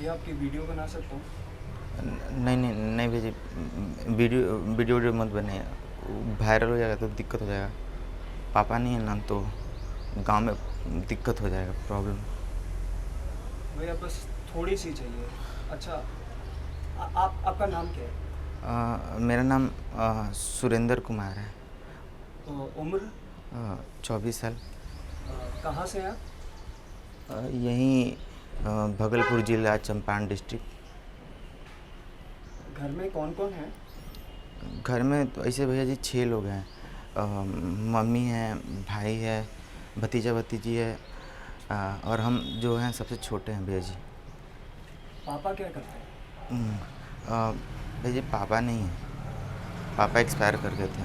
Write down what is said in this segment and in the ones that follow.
भैया आपकी वीडियो बना सकता हूँ? नहीं नहीं नहीं भेजिए। वीडियो वीडियो वीडियो मत बने, वायरल हो जाएगा तो दिक्कत हो जाएगा। पापा नहीं है ना, तो गांव में दिक्कत हो जाएगा, प्रॉब्लम। भैया बस थोड़ी सी चाहिए। अच्छा, आप आपका नाम क्या है? मेरा नाम सुरेंद्र कुमार है। उम्र? 24 साल। कहाँ से हैं आप? यहीं भागलपुर जिला, चंपारण डिस्ट्रिक्ट। घर में कौन कौन है? घर में तो ऐसे भैया जी 6 लोग हैं। मम्मी है, भाई है, भतीजा भतीजी है, और हम जो हैं सबसे छोटे हैं भैया जी। पापा क्या करते हैं? भैया जी पापा नहीं हैं, पापा एक्सपायर कर गए थे।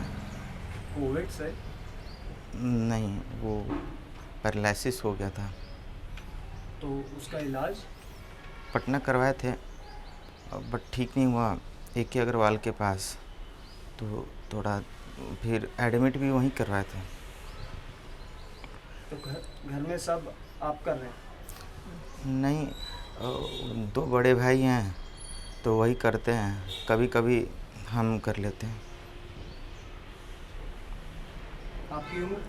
कोविड से? नहीं, वो पैरालिसिस हो गया था। तो उसका इलाज? पटना करवाए थे, बट ठीक नहीं हुआ, एक ही अग्रवाल के पास। तो थोड़ा फिर एडमिट भी वहीं करवाए थे। तो घर घर में सब आप कर रहे हैं? नहीं, 2 बड़े भाई हैं तो वही करते हैं, कभी कभी हम कर लेते हैं। आपकी उम्र?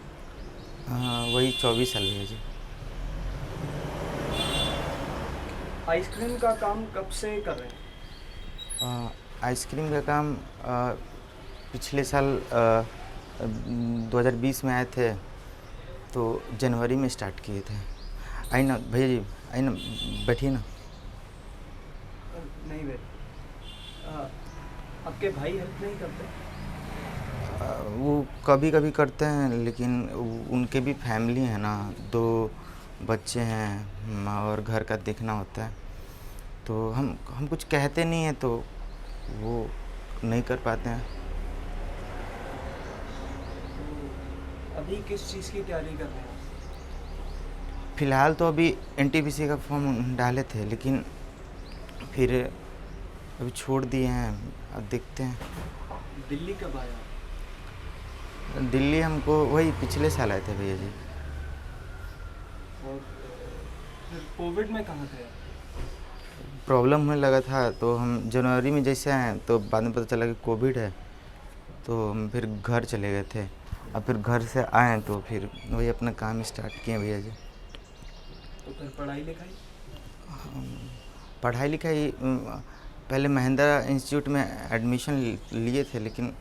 वही 24 साल भैया जी। आइसक्रीम का काम कब से कर रहे हैं? आइसक्रीम का काम पिछले साल 2020 में आए थे, तो जनवरी में स्टार्ट किए थे। आइए ना भैया जी, आइए ना, बैठिए ना। नहीं भाई। अ, आपके भाई हेल्प नहीं करते? वो कभी कभी करते हैं, लेकिन उनके भी फैमिली है ना, 2 बच्चे हैं, और घर का देखना होता है। तो हम कुछ कहते नहीं हैं, तो वो नहीं कर पाते हैं। तो अभी किस चीज़ की तैयारी कर रहे हैं आप? फ़िलहाल तो अभी एनटीपीसी का फॉर्म डाले थे, लेकिन फिर अभी छोड़ दिए हैं, अब देखते हैं। दिल्ली कब आए आप? दिल्ली हमको वही पिछले साल आए थे भैया जी। और फिर कोविड में कहाँ थे आप? प्रॉब्लम होने लगा था, तो हम जनवरी में जैसे आए तो बाद में पता चला कि कोविड है, तो हम फिर घर चले गए थे। अब फिर घर से आए तो फिर वही अपना काम स्टार्ट किए भैया जी। तो फिर पढ़ाई लिखाई? पढ़ाई लिखाई पहले महिंद्रा इंस्टीट्यूट में एडमिशन लिए थे, लेकिन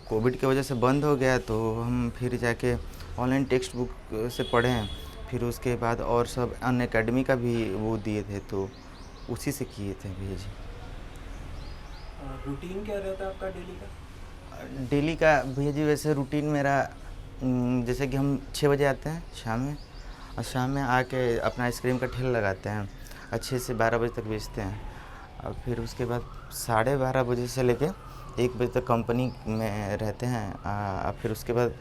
कोविड की वजह से बंद हो गया, तो हम फिर जाके ऑनलाइन टेक्स्ट बुक से पढ़े हैं। फिर उसके बाद और सब अन अकेडमी का भी वो दिए थे, तो उसी से किए थे भैया जी। रूटीन क्या रहता है आपका डेली का? डेली का भैया जी वैसे रूटीन मेरा, जैसे कि हम 6 बजे आते हैं शाम में, और शाम में आके अपना आइसक्रीम का ठेला लगाते हैं, अच्छे से 12 बजे तक बेचते हैं। और फिर उसके बाद 12:30 बजे से लेके 1 बजे तक कंपनी में रहते हैं। फिर उसके बाद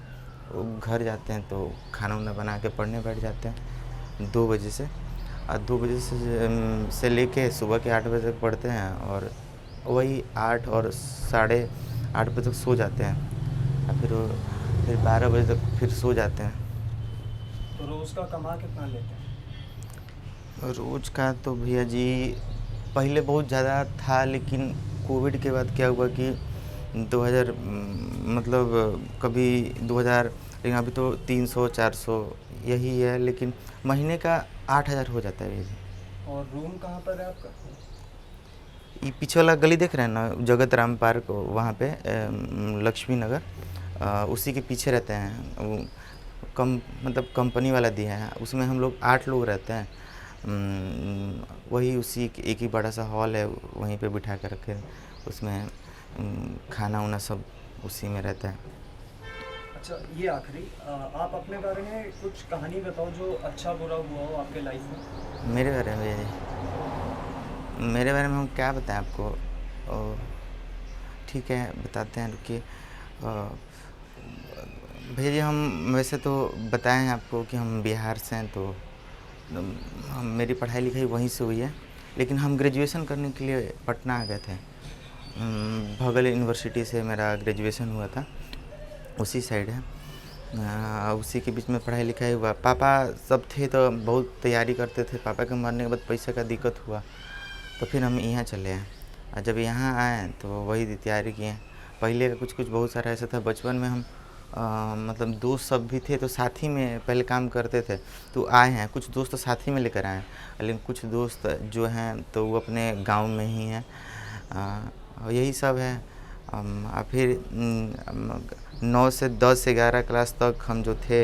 घर जाते हैं, तो खाना वाना बना के पढ़ने बैठ जाते हैं 2 बजे से। और 2 बजे से लेके सुबह के 8 बजे तक पढ़ते हैं, और वही 8 और 8:30 बजे तक सो जाते हैं। और फिर 12 बजे तक फिर सो जाते हैं। तो रोज़ का कमा कितना लेते हैं? रोज़ का तो भैया जी पहले बहुत ज़्यादा था, लेकिन कोविड के बाद क्या हुआ कि 2000 मतलब कभी 2000, लेकिन अभी तो 300-400 यही है, लेकिन महीने का 8000 हो जाता है भैया जी। और रूम कहाँ पर है आपका? ये पीछे वाला गली देख रहे हैं ना, जगत राम पार्क, वहाँ पे लक्ष्मी नगर, उसी के पीछे रहते हैं। वो मतलब कंपनी वाला दिया है, उसमें हम लोग 8 लोग रहते हैं। वही उसी एक ही बड़ा सा हॉल है, वहीं पे बिठा कर रखे, उसमें खाना वाना सब उसी में रहता है। अच्छा, ये आखिरी आप अपने बारे में कुछ कहानी बताओ जो अच्छा बुरा हुआ हो आपके लाइफ में। मेरे बारे में भैया जी, मेरे बारे में हम क्या बताएं आपको। ठीक है, बताते हैं, रुकिए। भैया जी, हम वैसे तो बताएं हैं आपको कि हम बिहार से हैं, तो हम मेरी पढ़ाई लिखाई वहीं से हुई है, लेकिन हम ग्रेजुएशन करने के लिए पटना आ गए थे। भगल यूनिवर्सिटी से मेरा ग्रेजुएशन हुआ था, उसी साइड है। उसी के बीच में पढ़ाई लिखाई हुआ। पापा सब थे तो बहुत तैयारी करते थे। पापा के मरने के बाद पैसे का दिक्कत हुआ तो फिर हम यहाँ चले आए, और जब यहाँ आए तो वही तैयारी किए। पहले का कुछ बहुत सारा ऐसा था। बचपन में हम मतलब दोस्त सब भी थे तो साथ ही में पहले काम करते थे, तो आए हैं कुछ दोस्त तो साथ ही में लेकर आए हैं, लेकिन कुछ दोस्त जो हैं तो वो अपने गांव में ही हैं। और यही सब है। और फिर 9 से 10 से 11 क्लास तक हम जो थे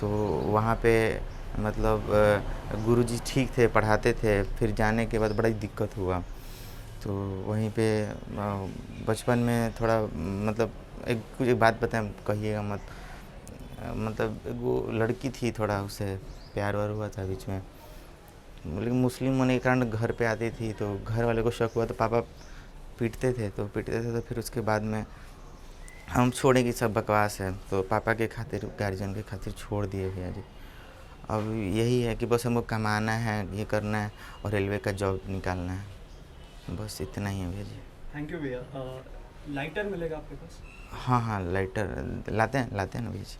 तो वहाँ पे मतलब गुरुजी ठीक थे, पढ़ाते थे। फिर जाने के बाद बड़ा ही दिक्कत हुआ, तो वहीं पे बचपन में थोड़ा मतलब कुछ एक बात बताएं, कहिएगा मत। मतलब वो लड़की थी, थोड़ा उससे प्यार वार हुआ था बीच में, लेकिन मुस्लिम होने के कारण घर पे आती थी तो घर वाले को शक हुआ तो पापा पीटते थे। तो फिर उसके बाद में हम छोड़े कि सब बकवास है, तो पापा के खातिर, गार्जियन के खातिर छोड़ दिए भैया जी। अब यही है कि बस हमको कमाना है, ये करना है और रेलवे का जॉब निकालना है, बस इतना ही है भैया जी। थैंक यू भैया। लाइटर मिलेगा आपके पास? हाँ हाँ, लाइटर लाते हैं ना भैया जी।